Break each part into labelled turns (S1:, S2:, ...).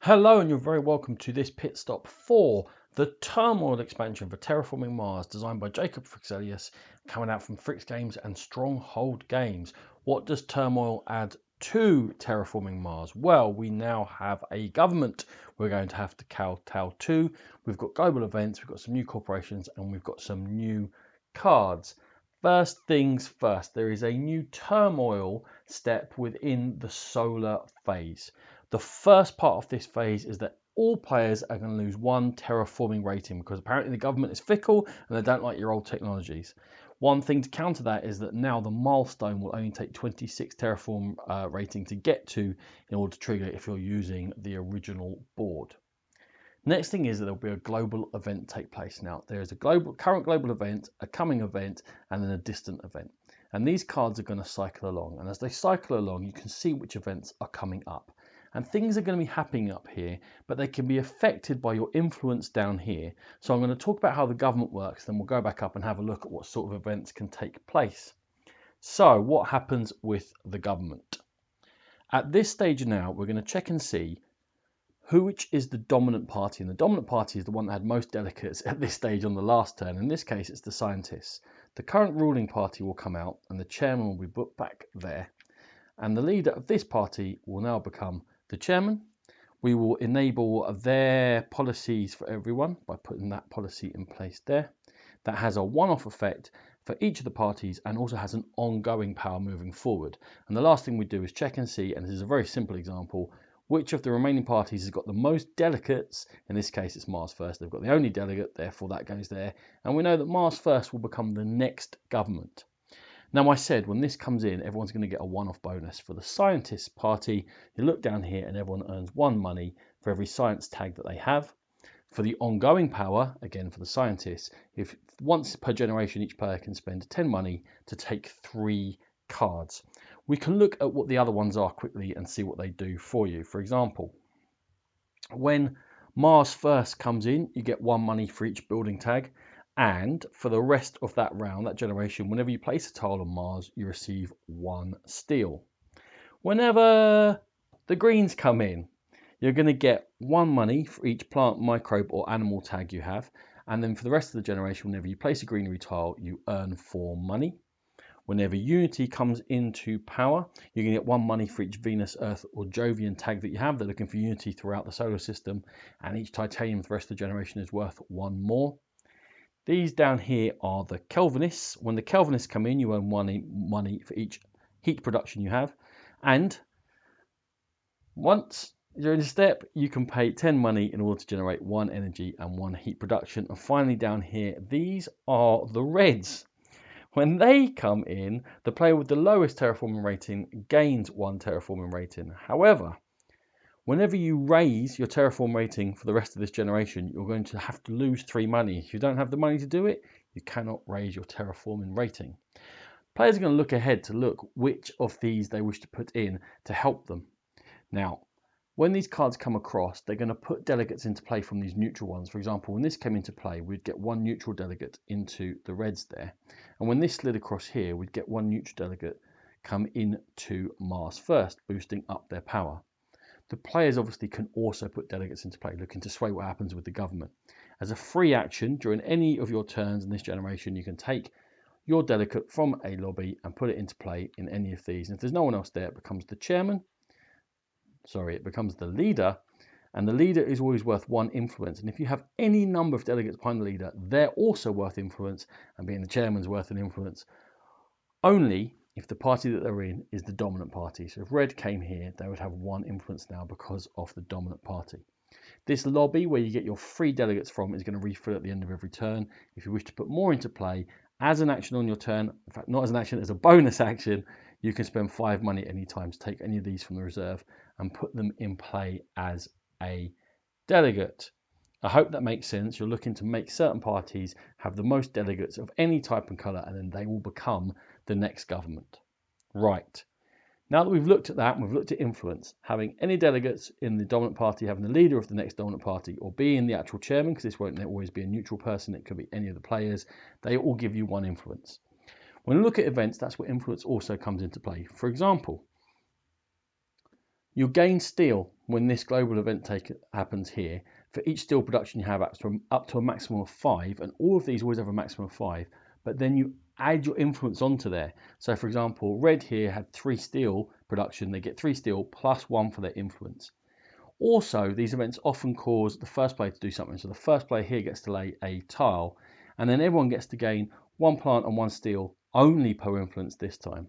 S1: Hello and you're very welcome to this pit stop for the Turmoil expansion for Terraforming Mars, designed by Jacob Fryxelius, coming out from Fryx Games and Stronghold Games. What does Turmoil add to Terraforming Mars? Well, we now have a government we're going to have to kowtow to. We've got global events, we've got some new corporations, and we've got some new cards. First things first, there is a new Turmoil step within the solar phase. The first part of this phase is that all players are going to lose 1 terraforming rating because apparently the government is fickle and they don't like your old technologies. One thing to counter that is that now the milestone will only take 26 terraform rating to get to in order to trigger if you're using the original board. Next thing is that there'll be a global event take place. Now there is a current global event, a coming event, and then a distant event. And these cards are going to cycle along. And as they cycle along, you can see which events are coming up. And things are going to be happening up here, but they can be affected by your influence down here. So I'm going to talk about how the government works, then we'll go back up and have a look at what sort of events can take place. So what happens with the government? At this stage now, we're going to check and see which is the dominant party. And the dominant party is the one that had most delegates at this stage on the last turn. In this case, it's the scientists. The current ruling party will come out and the chairman will be put back there. And the leader of this party will now become the chairman. We will enable their policies for everyone by putting that policy in place there. That has a one-off effect for each of the parties and also has an ongoing power moving forward. And the last thing we do is check and see, and this is a very simple example, which of the remaining parties has got the most delegates. In this case, it's Mars First. They've got the only delegate, therefore that goes there. And we know that Mars First will become the next government. Now, I said when this comes in, everyone's going to get a one-off bonus. For the scientists party, you look down here and everyone earns 1 money for every science tag that they have. For the ongoing power, again for the scientists, if once per generation each player can spend 10 money to take 3 cards. We can look at what the other ones are quickly and see what they do for you. For example, when Mars First comes in, you get 1 money for each building tag. And for the rest of that round, that generation, whenever you place a tile on Mars, you receive 1 steel. Whenever the greens come in, you're going to get 1 money for each plant, microbe, or animal tag you have. And then for the rest of the generation, whenever you place a greenery tile, you earn 4 money. Whenever Unity comes into power, you're going to get 1 money for each Venus, Earth, or Jovian tag that you have. They're looking for Unity throughout the solar system. And each titanium for the rest of the generation is worth 1 more. These down here are the Kelvinists. When the Kelvinists come in, you earn 1 money for each heat production you have. And once during the step, you can pay 10 money in order to generate 1 energy and 1 heat production. And finally down here, these are the Reds. When they come in, the player with the lowest terraforming rating gains 1 terraforming rating. However, whenever you raise your terraform rating for the rest of this generation, you're going to have to lose 3 money. If you don't have the money to do it, you cannot raise your terraforming rating. Players are going to look ahead to look which of these they wish to put in to help them. Now, when these cards come across, they're going to put delegates into play from these neutral ones. For example, when this came into play, we'd get 1 neutral delegate into the Reds there. And when this slid across here, we'd get 1 neutral delegate come into Mars First, boosting up their power. The players obviously can also put delegates into play, looking to sway what happens with the government. As a free action, during any of your turns in this generation, you can take your delegate from a lobby and put it into play in any of these. And if there's no one else there, it becomes the chairman. It becomes the leader. And the leader is always worth 1 influence. And if you have any number of delegates behind the leader, they're also worth influence. And being the chairman's worth an influence only if the party that they're in is the dominant party. So if Red came here, they would have 1 influence now because of the dominant party. This lobby where you get your 3 delegates from is going to refill at the end of every turn. If you wish to put more into play as an action on your turn, in fact not as an action, as a bonus action, you can spend 5 money at any time to take any of these from the reserve and put them in play as a delegate. I hope that makes sense. You're looking to make certain parties have the most delegates of any type and colour, and then they will become the next government. Right. Now that we've looked at that, and we've looked at influence, having any delegates in the dominant party, having the leader of the next dominant party, or being the actual chairman, because this won't always be a neutral person, it could be any of the players, they all give you 1 influence. When we look at events, that's where influence also comes into play. For example, You'll gain steel when this global event happens here. For each steel production you have up to a maximum of 5, and all of these always have a maximum of 5, but then you add your influence onto there. So for example, red here had 3 steel production, they get 3 steel plus 1 for their influence. Also, these events often cause the first player to do something. So the first player here gets to lay a tile, and then everyone gets to gain 1 plant and 1 steel only per influence this time.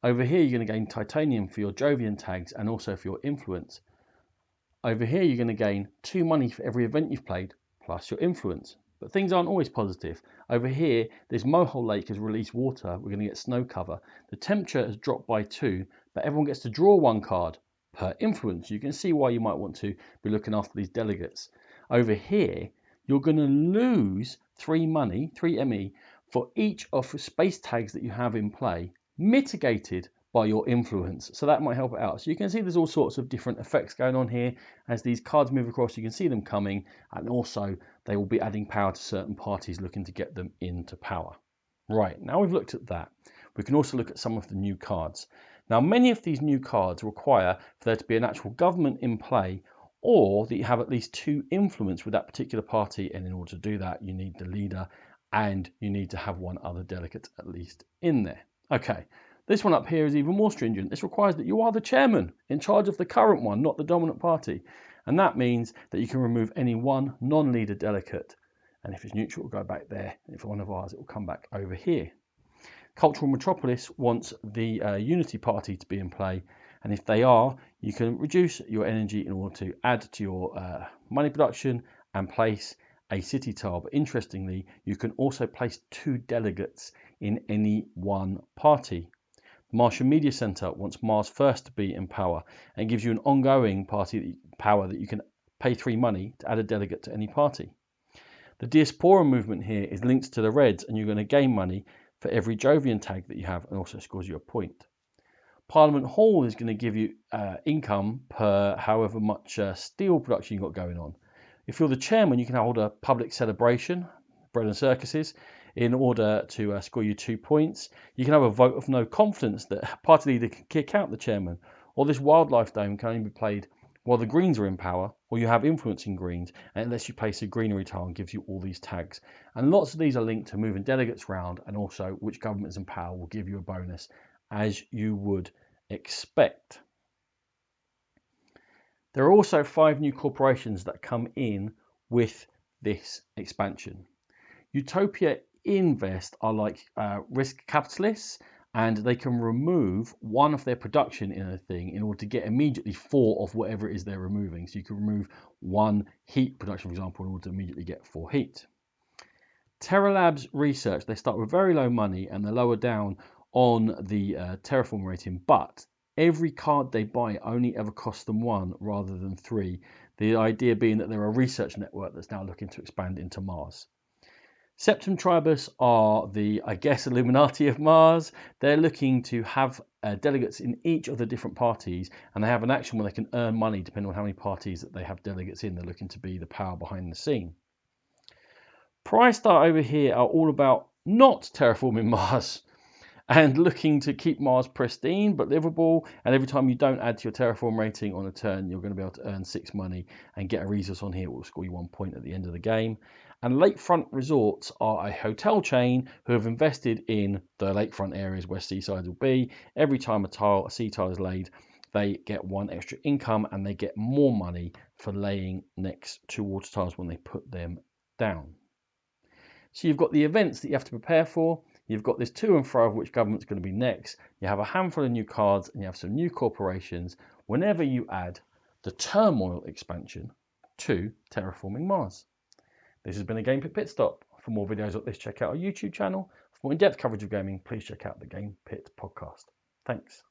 S1: Over here, you're going to gain titanium for your Jovian tags and also for your influence. Over here, you're going to gain 2 money for every event you've played, plus your influence. But things aren't always positive. Over here, this Mohole Lake has released water. We're going to get snow cover. The temperature has dropped by 2, but everyone gets to draw 1 card per influence. You can see why you might want to be looking after these delegates. Over here, you're going to lose 3 money, 3 ME, for each of the space tags that you have in play, mitigated by your influence. So that might help it out. So you can see there's all sorts of different effects going on here. As these cards move across, you can see them coming, and also they will be adding power to certain parties looking to get them into power. Right, now we've looked at that, we can also look at some of the new cards. Now, many of these new cards require for there to be an actual government in play, or that you have at least 2 influence with that particular party, and in order to do that, you need the leader, and you need to have 1 other delegate at least in there. Okay, this one up here is even more stringent. This requires that you are the chairman in charge of the current one, not the dominant party. And that means that you can remove any 1 non-leader delegate. And if it's neutral, it will go back there. And if one of ours, it will come back over here. Cultural Metropolis wants the Unity Party to be in play. And if they are, you can reduce your energy in order to add to your money production and place a city tile. But interestingly, you can also place 2 delegates in any 1 party. The Martian Media Center wants Mars First to be in power and gives you an ongoing party power that you can pay 3 money to add a delegate to any party. The Diaspora movement here is linked to the Reds, and you're going to gain money for every Jovian tag that you have, and also scores you a point. Parliament Hall is going to give you income per however much steel production you've got going on. If you're the chairman, you can hold a public celebration, bread and circuses, in order to score you 2 points. You can have a vote of no confidence that party leader can kick out the chairman, or this wildlife dome can only be played while the Greens are in power, or you have influence in Greens, and it lets you place a greenery tile and gives you all these tags. And lots of these are linked to moving delegates around, and also which government is in power will give you a bonus, as you would expect. There are also 5 new corporations that come in with this expansion. Utopia Invest are like risk capitalists, and they can remove 1 of their production in a thing in order to get immediately 4 of whatever it is they're removing. So you can remove 1 heat production, for example, in order to immediately get 4 heat. Terra Labs Research, they start with very low money and they're lower down on the terraform rating, but every card they buy only ever costs them 1 rather than 3. The idea being that they're a research network that's now looking to expand into Mars. Septum Tribus are the, I guess, Illuminati of Mars. They're looking to have delegates in each of the different parties, and they have an action where they can earn money depending on how many parties that they have delegates in. They're looking to be the power behind the scene. Pristar over here are all about not terraforming Mars and looking to keep Mars pristine but livable, and every time you don't add to your terraform rating on a turn, you're going to be able to earn 6 money and get a resource on here that will score you 1 point at the end of the game. And Lakefront Resorts are a hotel chain who have invested in the lakefront areas where seasides will be. Every time a sea tile is laid, they get 1 extra income, and they get more money for laying next to water tiles when they put them down. So you've got the events that you have to prepare for. You've got this to and fro of which government's going to be next. You have a handful of new cards, and you have some new corporations whenever you add the Turmoil expansion to Terraforming Mars. This has been a Game Pit Stop. For more videos like this, check out our YouTube channel. For more in-depth coverage of gaming, please check out the Game Pit podcast. Thanks.